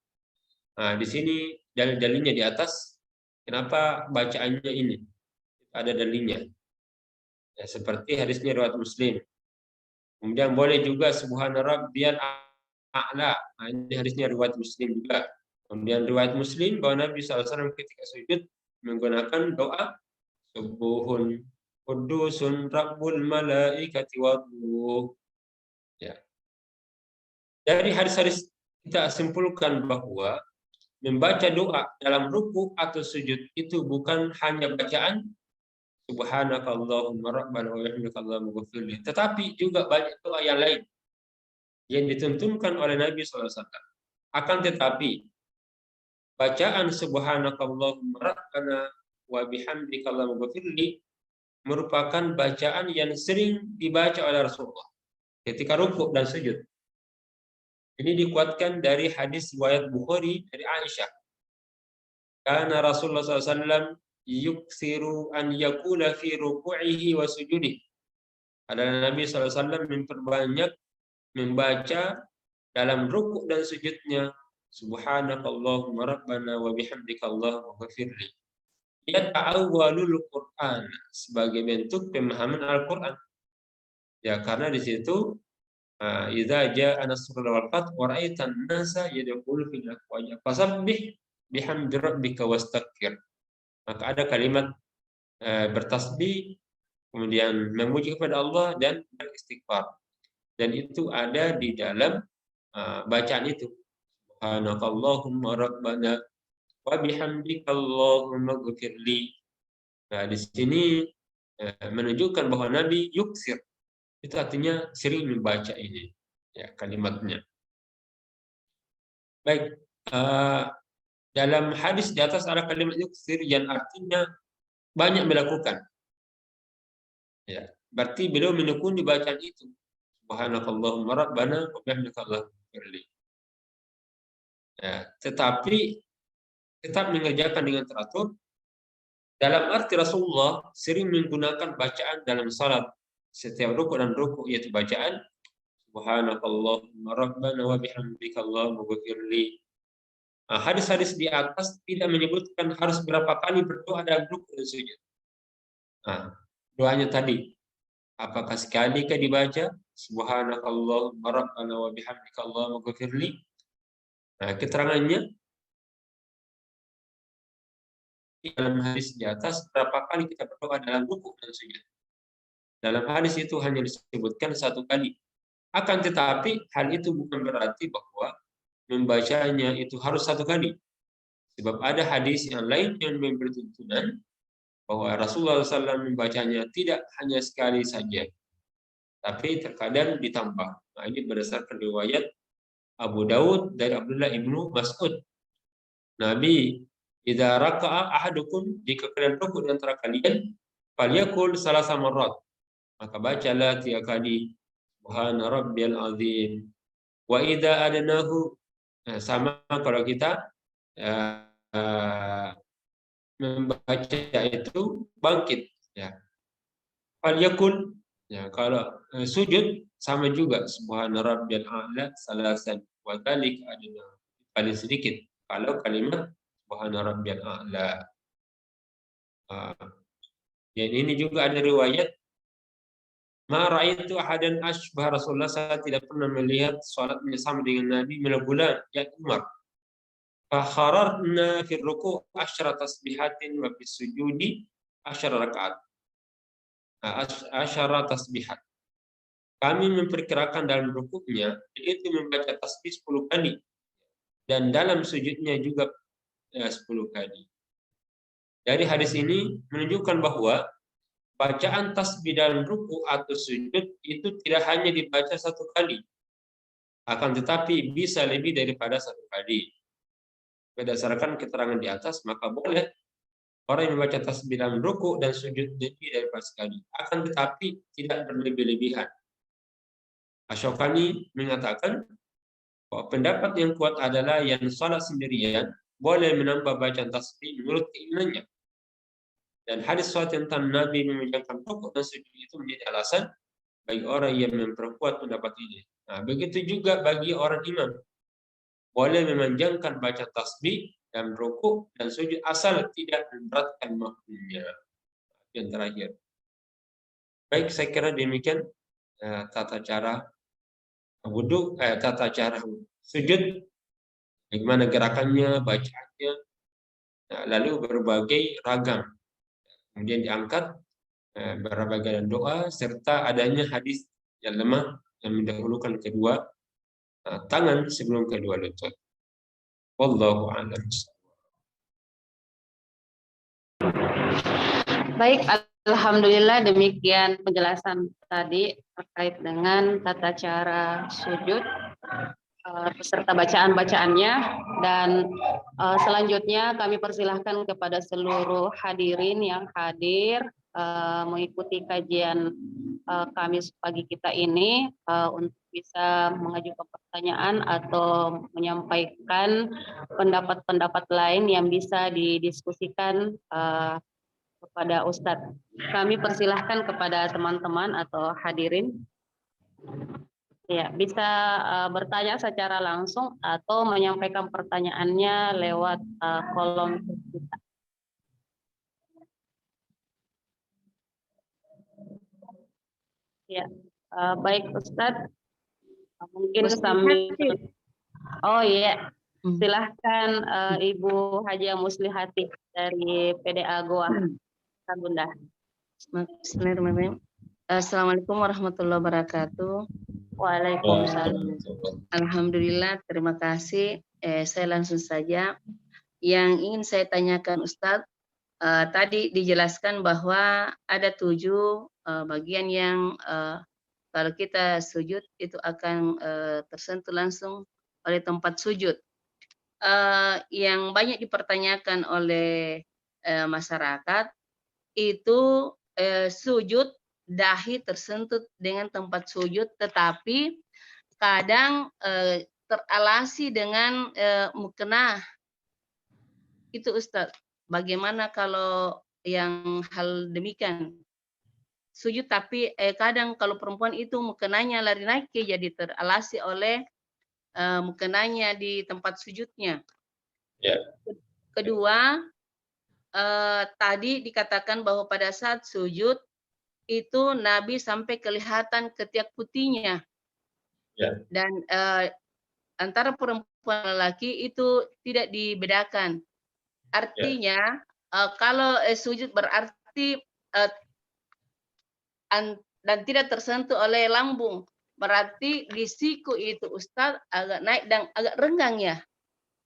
S2: Nah, di sini dalil-dalilnya di atas. Kenapa bacaannya ini? Ada dalilnya. Ya, seperti hadisnya riwayat Muslim. Kemudian boleh juga subhana rabbiyal a'la. Nah, ini hadisnya riwayat Muslim juga. Kemudian riwayat Muslim bahwa Nabi SAW ketika sujud menggunakan doa subuhun kudusun rabbul malaikati waduh. Ya. Dari hadis-hadis kita simpulkan bahwa membaca doa dalam ruku atau sujud itu bukan hanya bacaan subhanakallahumma rabbana wa bihamdika allahumma ghfirli, tetapi juga banyak doa yang lain yang dituntunkan oleh Nabi SAW. Akan tetapi bacaan subhanakallahumma rabbana wa bihamdika allahumma ghfirli merupakan bacaan yang sering dibaca oleh Rasulullah ketika rukuk dan sujud. Ini dikuatkan dari hadis riwayat Bukhari dari Aisyah. Karena Rasulullah SAW yuksiru an yakula fi ruku'ihi wa sujudih. Adalah Nabi SAW memperbanyak membaca dalam rukuk dan sujudnya subhanakallahumma rabbana wa bihamdika allahumma ghafirli. Ia ta'awwalul Qur'an sebagai bentuk pemahaman Al-Qur'an. Ya, karena di situ idza jaa nasrul wal fath wa ra'aitan nasa yadkhulu fil afwaj fasabbih bihamdi rabbika wastaghfir. Maka ada kalimat bertasbih, kemudian memuji kepada Allah dan beristighfar. Dan itu ada di dalam bacaan itu. Subhanakallahumma rabbana wa bihamdika Allahumma ghfirli. Nah, di sini menunjukkan bahwa Nabi yuksir. Itu artinya sering membaca ini, ya, kalimatnya. Baik, dalam hadis di atas ada kalimat yuksir yang artinya banyak melakukan. Ya, berarti beliau menekuni bacaan itu. Subhanakallahumma rabbana wa bihamdika Allahumma ghfirli. Ya, tetapi tetap mengerjakan dengan teratur. Dalam arti Rasulullah sering menggunakan bacaan dalam salat. Setiap rukuk dan rukuk yaitu bacaan subhanakallahumma rabbana wa bihamdika Allahumma ghfirli. Hadis-hadis di atas tidak menyebutkan harus berapa kali berdoa dalam rukuk dan sujud. Doanya tadi, apakah sekali kah dibaca subhanakallahumma rabbana wa bihamdika Allahumma ghfirli? Keterangannya dalam hadis di atas berapa kali kita berdoa dalam rukuk dan sujud. Dalam hadis itu hanya disebutkan satu kali. Akan tetapi hal itu bukan berarti bahwa membacanya itu harus satu kali. Sebab ada hadis yang lain yang memberi tuntunan bahwa Rasulullah SAW membacanya tidak hanya sekali saja, tapi terkadang ditambah. Nah, ini berdasarkan riwayat Abu Daud dari Abdullah ibnu Mas'ud. Nabi, idza raka'a ahadukum, jika kalian rukuk di antara kalian, falyakul salasa marrat, maka bacalah 3 kali subhana rabbiyal azim. Wa idza adnahu, sama kalau kita membaca itu bangkit, ya. Falyakul, ya, kalau sujud sama juga subhana rabbiyal a'la salasan wa dzalika adna, paling sedikit kalau kalimat subhana rabbiyal a'la. Dan ini juga ada riwayat ma ra'aitu ahadan asbah Rasulullah, saya tidak pernah melihat salatnya sama dengan Nabi melakukan ya Umar. Fa khararna fi ruku' 10 tasbihatin wa fi sujudi 10 rakaat. 10 tasbihat. Kami memperkirakan dalam rukuknya itu membaca tasbih 10 kali dan dalam sujudnya juga 10 kali. Dari hadis ini menunjukkan bahwa bacaan tasbih dalam ruku atau sujud itu tidak hanya dibaca satu kali, akan tetapi bisa lebih daripada satu kali. Berdasarkan keterangan di atas, maka boleh orang yang membaca tasbih dalam ruku dan sujud lebih daripada sekali, akan tetapi tidak berlebih-lebihan. Asy-Syaukani mengatakan bahwa pendapat yang kuat adalah yang salat sendirian boleh menambah bacaan tasbih menurut keinginannya. Dan hadis tentang Nabi memanjangkan rukuk dan sujud itu menjadi alasan bagi orang yang memperkuat pendapat ini. Nah, begitu juga bagi orang imam. Boleh memanjangkan baca tasbih dan rukuk dan sujud asal tidak memberatkan makmumnya. Yang terakhir. Baik, saya kira demikian tata cara wudhu, tata cara sujud, bagaimana gerakannya, bacaannya, lalu berbagai ragam. Kemudian diangkat berbagai doa serta adanya hadis yang lemah yang mendahulukan kedua tangan sebelum kedua lutut. Wallahu a'lam.
S1: Baik, alhamdulillah demikian penjelasan tadi terkait dengan tata cara sujud beserta bacaan-bacaannya, dan selanjutnya kami persilahkan kepada seluruh hadirin yang hadir mengikuti kajian Kamis pagi kita ini untuk bisa mengajukan pertanyaan atau menyampaikan pendapat-pendapat lain yang bisa didiskusikan kepada Ustadz. Kami persilahkan kepada teman-teman atau hadirin, ya, bisa bertanya secara langsung atau menyampaikan pertanyaannya lewat kolom kita. Ya, baik Ustadz, mungkin sambil, oh iya, silahkan Ibu Haja Muslihati dari PDA Goa, Bunda.
S3: Bismillahirrahmanirrahim. Assalamualaikum warahmatullahi wabarakatuh.
S1: Waalaikumsalam.
S3: Alhamdulillah, terima kasih. Saya langsung saja. Yang ingin saya tanyakan Ustadz, tadi dijelaskan bahwa ada 7 bagian yang kalau kita sujud itu akan tersentuh langsung oleh tempat sujud. Yang banyak dipertanyakan oleh masyarakat itu sujud dahi tersentuh dengan tempat sujud, tetapi kadang teralasi dengan mukena. Itu Ustadz, bagaimana kalau yang hal demikian? Sujud tapi kadang kalau perempuan itu mukenanya lari naik jadi teralasi oleh mukenanya di tempat sujudnya.
S2: Ya.
S3: Kedua, tadi dikatakan bahwa pada saat sujud itu Nabi sampai kelihatan ketiak putihnya.
S2: Ya.
S3: Dan antara perempuan dan lelaki itu tidak dibedakan. Artinya kalau sujud berarti dan tidak tersentuh oleh lambung, berarti di siku itu Ustadz agak naik dan agak renggang ya.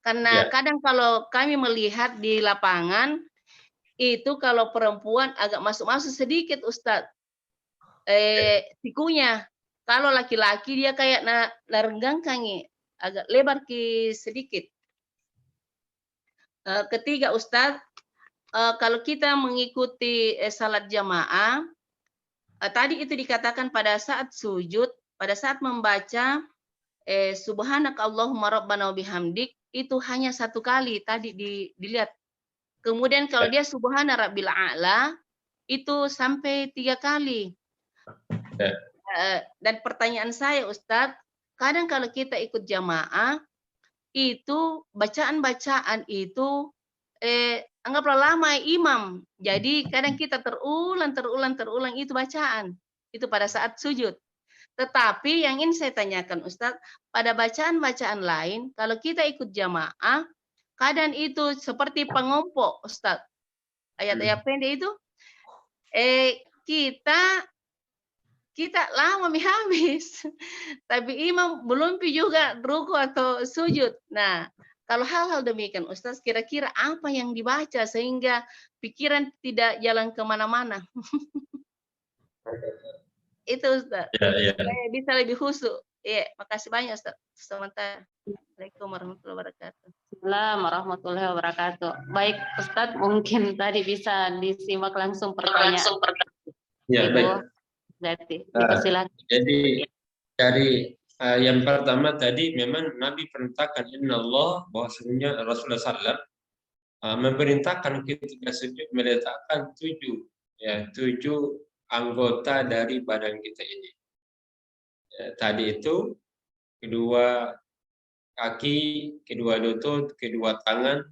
S3: Karena kadang kalau kami melihat di lapangan itu kalau perempuan agak masuk-masuk sedikit Ustadz sikunya. Kalau laki-laki dia kayak renggang kangi, agak lebar sedikit. Ketiga Ustadz, kalau kita mengikuti salat jamaah, tadi itu dikatakan pada saat sujud, pada saat membaca subhanaka Allahumma rabbana wa bihamdik, itu hanya 1 kali tadi dilihat. Kemudian kalau dia subhana rabbil a'la itu sampai 3 kali. Dan pertanyaan saya Ustadz, kadang kalau kita ikut jamaah itu bacaan-bacaan itu anggaplah lama imam. Jadi kadang kita terulang itu bacaan. Itu pada saat sujud. Tetapi yang ingin saya tanyakan Ustadz, pada bacaan-bacaan lain kalau kita ikut jamaah, kadang itu seperti pengompok Ustadz. Ayat-ayat pendek itu kita lama habis. Tapi imam belum juga ruku atau sujud. Nah, kalau hal-hal demikian Ustaz, kira-kira apa yang dibaca sehingga pikiran tidak jalan kemana-mana? Itu Ustaz. Supaya bisa lebih khusyuk. Iya, makasih banyak Ustaz. Sementara. Assalamualaikum warahmatullahi wabarakatuh.
S1: Assalamualaikum warahmatullahi wabarakatuh. Baik Ustaz, mungkin tadi bisa disimak langsung pertanyaan.
S2: Ya, baik. Jadi dari yang pertama tadi memang Nabi perintahkan innallah, bahwasanya Rasulullah SAW memerintahkan ketika sujud meletakkan 7 anggota dari badan kita ini. Tadi itu kedua kaki, kedua lutut, kedua tangan,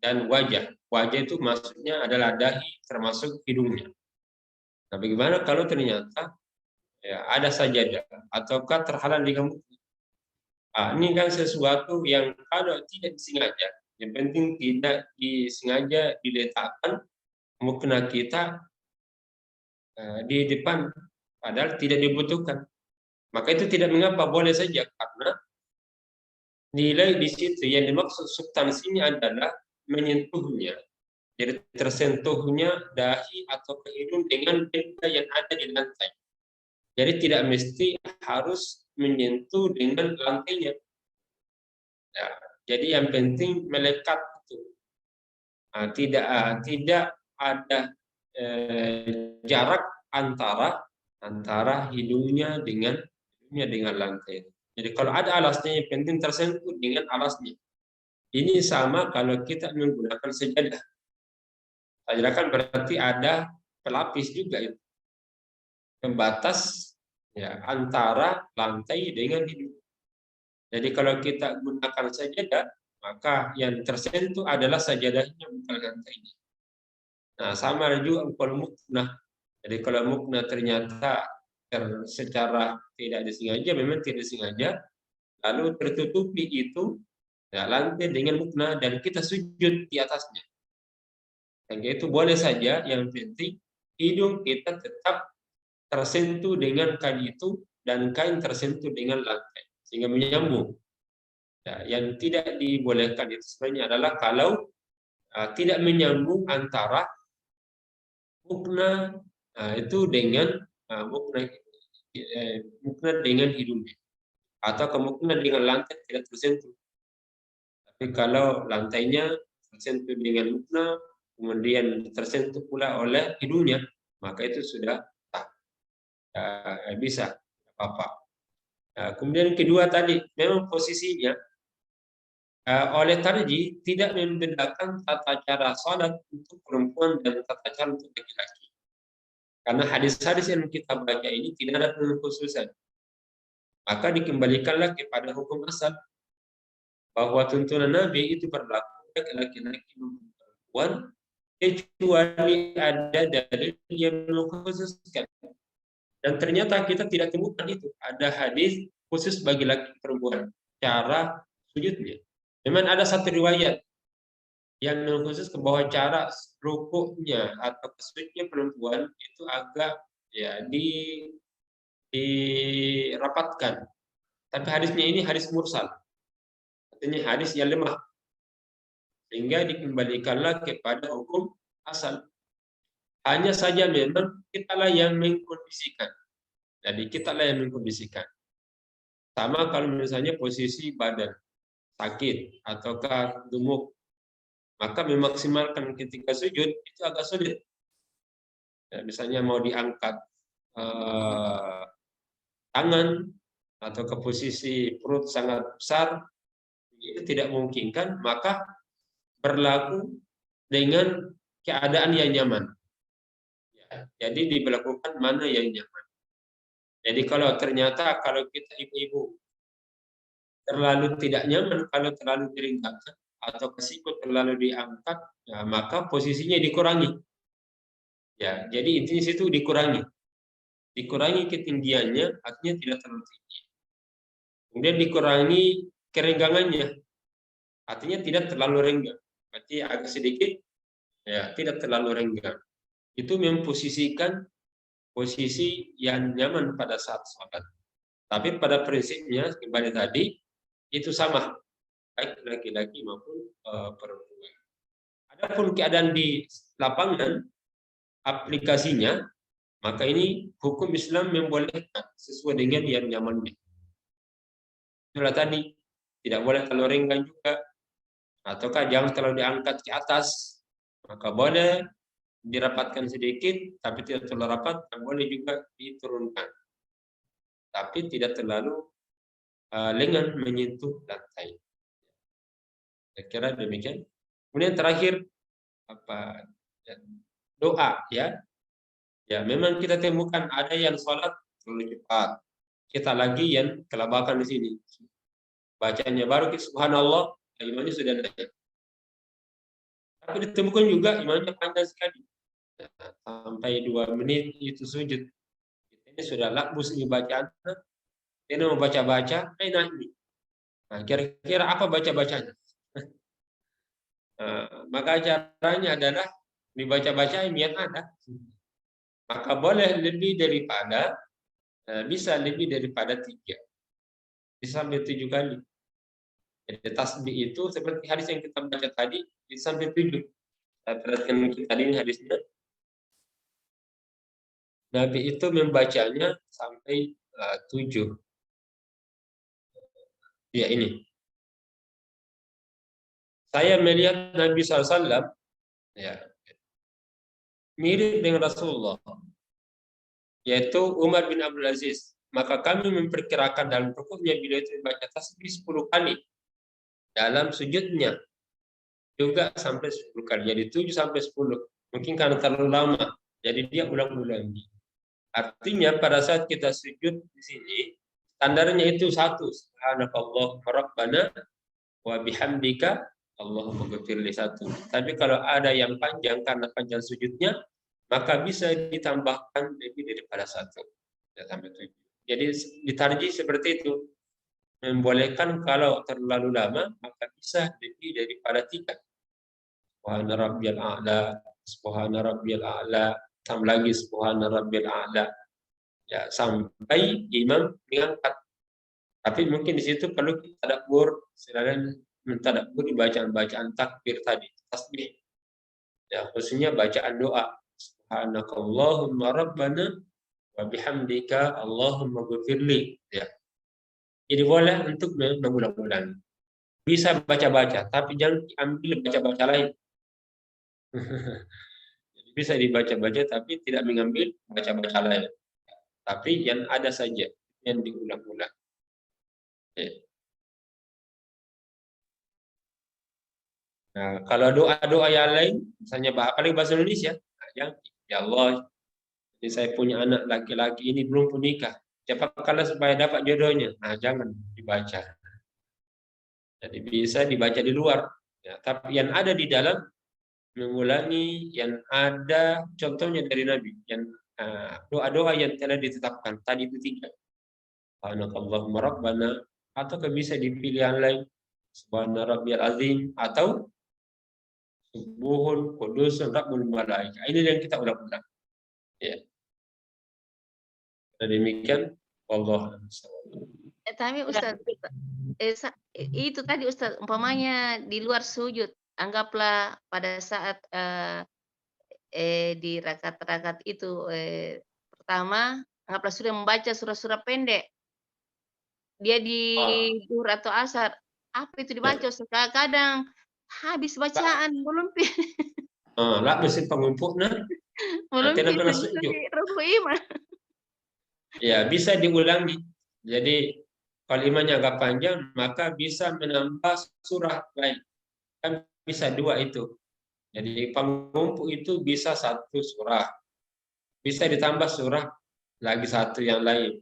S2: dan wajah. Wajah itu maksudnya adalah dahi termasuk hidungnya. Nah, bagaimana kalau ternyata ya ada sajadah ataukah terhalang dengan mukna? Ini kan sesuatu yang kalau tidak disengaja, yang penting tidak disengaja diletakkan mukna kita di depan, padahal tidak dibutuhkan. Maka itu tidak mengapa, boleh saja, karena nilai di situ yang dimaksud substansinya adalah menyentuhnya. Jadi tersentuhnya dahi atau hidung dengan benda yang ada di lantai. Jadi tidak mesti harus menyentuh dengan lantainya. Ya, jadi yang penting melekat itu. Tidak ada jarak antara hidungnya dengan lantai. Jadi kalau ada alasnya, yang penting tersentuh dengan alasnya. Ini sama kalau kita menggunakan sejadah. Sejadah kan berarti ada pelapis juga itu, pembatas ya antara lantai dengan hidung. Jadi kalau kita gunakan sajadah, maka yang tersentuh adalah sajadahnya, bukan lantainya. Nah, sama juga kalau mukna. Jadi kalau mukna ternyata secara tidak disengaja, memang tidak disengaja, lalu tertutupi itu ya, lantai dengan mukna dan kita sujud di atasnya. Dan itu boleh saja, yang penting hidung kita tetap tersentuh dengan kain itu dan kain tersentuh dengan lantai sehingga menyambung. Ya, yang tidak dibolehkan itu sebenarnya adalah kalau tidak menyambung antara mukna itu dengan mukna dengan hidungnya, atau kemungkinan dengan lantai tidak tersentuh. Tapi kalau lantainya tersentuh dengan mukna, kemudian tersentuh pula oleh hidungnya, maka itu sudah bisa apa-apa. Kemudian kedua tadi, memang posisinya oleh tarjih tidak membedakan tata cara salat untuk perempuan dan tata cara untuk laki-laki. Karena hadis-hadis yang kita baca ini tidak ada pengkhususan. Maka dikembalikanlah kepada hukum asal, bahwa tuntunan Nabi itu berlaku bagi laki-laki maupun perempuan, kecuali ada dalil yang mengkhususkan. Dan ternyata kita tidak temukan itu. Ada hadis khusus bagi laki perempuan, cara sujudnya. Memang ada satu riwayat yang mengkhususkan bahwa cara rukuknya atau sujudnya perempuan itu agak ya dirapatkan. Tapi hadisnya ini hadis mursal. Artinya hadis yang lemah. Sehingga dikembalikanlah kepada hukum asal. Hanya saja memang kitalah yang mengkondisikan. Jadi kitalah yang mengkondisikan. Sama kalau misalnya posisi badan sakit ataukah gemuk, maka memaksimalkan ketika sujud itu agak sulit. Ya, misalnya mau diangkat tangan atau ke posisi perut sangat besar, itu tidak memungkinkan, maka berlaku dengan keadaan yang nyaman. Ya, jadi diberlakukan mana yang nyaman. Jadi kalau ternyata kalau kita ibu-ibu terlalu tidak nyaman, kalau terlalu diringankan atau kesikut terlalu diangkat, ya, maka posisinya dikurangi. Ya, jadi intinya situ dikurangi ketinggiannya, artinya tidak terlalu tinggi. Kemudian dikurangi kerenggangannya, artinya tidak terlalu renggang, berarti agak sedikit, ya tidak terlalu renggang. Itu memposisikan posisi yang nyaman pada saat sholat. Tapi pada prinsipnya kembali tadi itu sama, baik laki-laki maupun perempuan. Adapun keadaan di lapangan aplikasinya, maka ini hukum Islam membolehkan sesuai dengan yang nyamannya. Itulah tadi, tidak boleh terlalu renggang juga, ataukah jangan terlalu diangkat ke atas, maka boleh dirapatkan sedikit, tapi tidak terlalu rapat, dan boleh juga diturunkan, tapi tidak terlalu lengan menyentuh lantai. Saya kira demikian. Kemudian terakhir doa, ya. Ya, memang kita temukan ada yang sholat terlalu cepat. Kita lagi yang kelabakan di sini. Bacanya baru subhanallah, imannya sudah naik. Tapi ditemukan juga imannya panjang sekali. sampai 2 menit itu sujud. Ini sudah lakbus di bacaan. Ini mau baca-baca, naik ini. Nah, kira-kira apa baca-bacanya? Maka caranya adalah dibaca-bacain yang ada. Maka boleh lebih daripada, bisa lebih daripada 3. Bisa sampai 7 kali. Jadi tasbih itu seperti hadis yang kita baca tadi, bisa sampai 7. Saya perhatikan kita ini hadisnya. Nabi itu membacanya sampai 7. Ya ini. Saya melihat Nabi SAW ya, mirip dengan Rasulullah, yaitu Umar bin Abdul Aziz. Maka kami memperkirakan dalam rukuknya beliau itu membaca tasbih 10 kali. Dalam sujudnya juga sampai 10 kali. Jadi 7 sampai 10. Mungkin karena terlalu lama. Jadi dia ulang-ulangi. Artinya pada saat kita sujud di sini, standarnya itu 1. Subhanallah rabbana wa bihamdika Allahumma ghfirli 1. Tapi kalau ada yang panjang karena panjang sujudnya, maka bisa ditambahkan lebih daripada 1. Ya, sampai 7. Jadi ditarjih seperti itu. Membolehkan kalau terlalu lama, maka bisa lebih daripada 3. Subhana rabbiyal a'la, subhana rabbiyal a'la, tambah lagi subhana rabbiyal a'la. Ya, sampai imam mengangkat. Tapi mungkin di situ perlu tadabbur, selain mentadabbur di bacaan-bacaan takbir tadi, tasbih. Ya, khususnya bacaan doa. Subhanakallahumma rabbana wa bihamdika Allahumma ghfirli. Ya. Jadi boleh untuk mengulang-ulang. Bisa baca-baca, tapi jangan diambil baca-baca lain. Jadi bisa dibaca-baca, tapi tidak mengambil baca-baca lain. Tapi yang ada saja, yang diulang-ulang. Nah, kalau doa-doa yang lain, misalnya apalagi bahasa Indonesia, yang ya Allah, ini saya punya anak laki-laki ini belum pun nikah. Cepatkanlah supaya dapat jodohnya. Nah, jangan dibaca. Jadi bisa dibaca di luar. Ya, tapi yang ada di dalam mengulangi yang ada contohnya dari Nabi. Yang doa-doa yang telah ditetapkan tadi itu 3. Subhanakallahumma rabbana, atau bisa dipilih yang lain. Subhana rabbiyal azim, atau subuhun kudusun rabbul malaika. Ini yang kita ulang-ulang. Ya. Dan demikian Allah.
S3: Tapi Ustaz, itu tadi Ustaz, umpamanya di luar sujud, anggaplah pada saat di rakaat-rakaat itu pertama, anggaplah sudah membaca surah-surah pendek. Dia di zuhur atau asar, apa itu dibaca Ustaz? Kadang habis bacaan belum
S2: lah mesti pengumpulnya.
S3: belum
S2: Tidak pernah
S3: bisa
S2: sujud.
S3: ruku iman.
S2: Ya, bisa diulangi. Jadi kalau imannya agak panjang, maka bisa menambah surah lain. Kan bisa 2 itu. Jadi pengumpul itu bisa 1 surah. Bisa ditambah surah lagi 1 yang lain.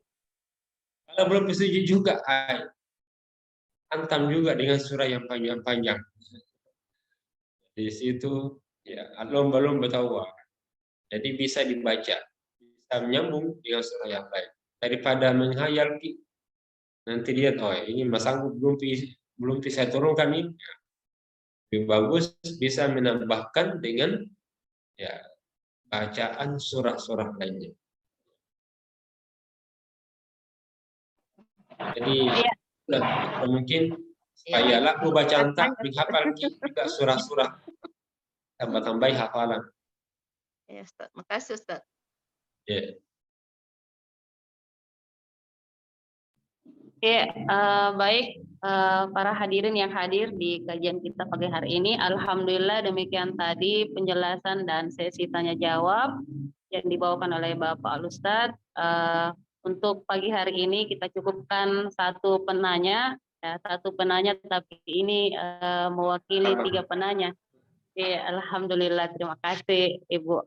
S2: Kalau belum sujud juga, antam juga dengan surah yang panjang-panjang. Di situ ya lomba-lomba tahu. Jadi bisa dibaca, bisa menyambung dengan surah yang lain. Daripada menghayal, nanti lihat, oh ini Mas Anggu belum bisa turunkan ini. Lebih bagus bisa menambahkan dengan ya bacaan surah-surah lainnya. Jadi mungkin supaya laku bacaan tak menghafal juga surah-surah, tambah-tambahi hafalan.
S3: Ya, Ustaz. Makasih Ustaz.
S2: Ya.
S1: Oke, baik para hadirin yang hadir di kajian kita pagi hari ini. Alhamdulillah demikian tadi penjelasan dan sesi tanya jawab yang dibawakan oleh Bapak Al-Ustadz. Untuk pagi hari ini kita cukupkan 1 penanya, ya, 1 penanya, tapi ini mewakili 3 penanya. Oke, alhamdulillah, terima kasih Ibu.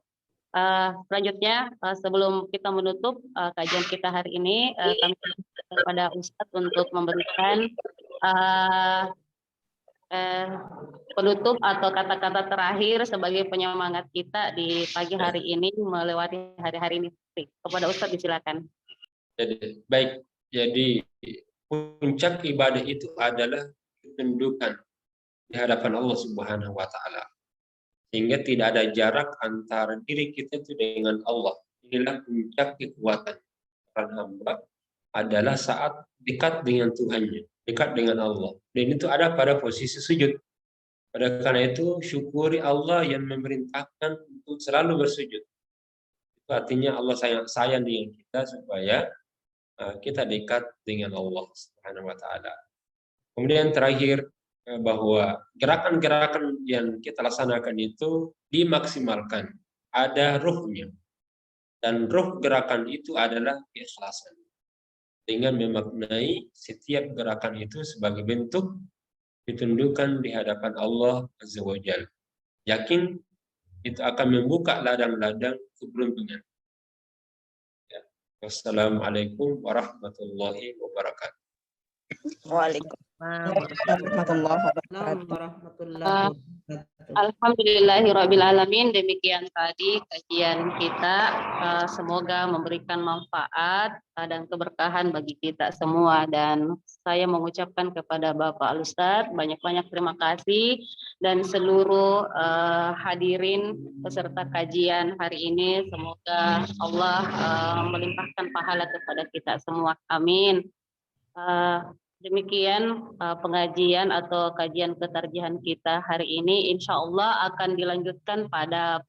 S1: Selanjutnya sebelum kita menutup kajian kita hari ini, kami kepada Ustadz untuk memberikan penutup atau kata-kata terakhir sebagai penyemangat kita di pagi hari ini melewati hari-hari ini. Kepada Ustadz disilakan.
S2: Jadi baik, jadi puncak ibadah itu adalah ketundukan di hadapan Allah Subhanahu wa taala. Sehingga tidak ada jarak antara diri kita itu dengan Allah. Inilah puncak kekuatan para hamba adalah saat dekat dengan Tuhannya, dekat dengan Allah. Dan itu ada pada posisi sujud. Pada karena itu syukuri Allah yang memerintahkan untuk selalu bersujud. Itu artinya Allah sayang dengan kita supaya kita dekat dengan Allah Subhanahu wa taala. Kemudian terakhir bahwa gerakan-gerakan yang kita laksanakan itu dimaksimalkan, ada ruhnya, dan ruh gerakan itu adalah keikhlasan, dengan memaknai setiap gerakan itu sebagai bentuk ditundukkan di hadapan Allah Azza wa Jalla. Yakin itu akan membuka ladang-ladang keberuntungan. Ya. Wassalamualaikum warahmatullahi wabarakatuh.
S4: Waalaikumsalam warahmatullahi wabarakatuh.
S1: Alhamdulillahirrabbilalamin. Demikian tadi kajian kita. Semoga memberikan manfaat dan keberkahan bagi kita semua. Dan saya mengucapkan kepada Bapak Al-Ustadz banyak-banyak terima kasih. Dan seluruh hadirin peserta kajian hari ini. Semoga Allah melimpahkan pahala kepada kita semua. Amin. Demikian pengajian atau kajian ketarjihan kita hari ini. Insya Allah akan dilanjutkan pada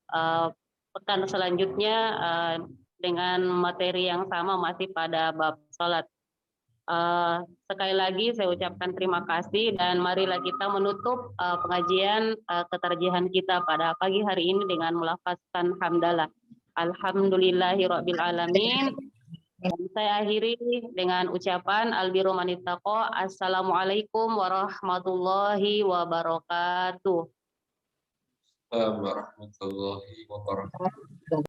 S1: pekan selanjutnya dengan materi yang sama, masih pada bab salat. Sekali lagi saya ucapkan terima kasih dan marilah kita menutup pengajian ketarjihan kita pada pagi hari ini dengan melafazkan hamdalah. Alhamdulillahirrabbilalamin. Dan saya akhiri dengan ucapan albirru manittaqo. Assalamualaikum warahmatullahi wabarakatuh.
S2: Warahmatullahi wabarakatuh.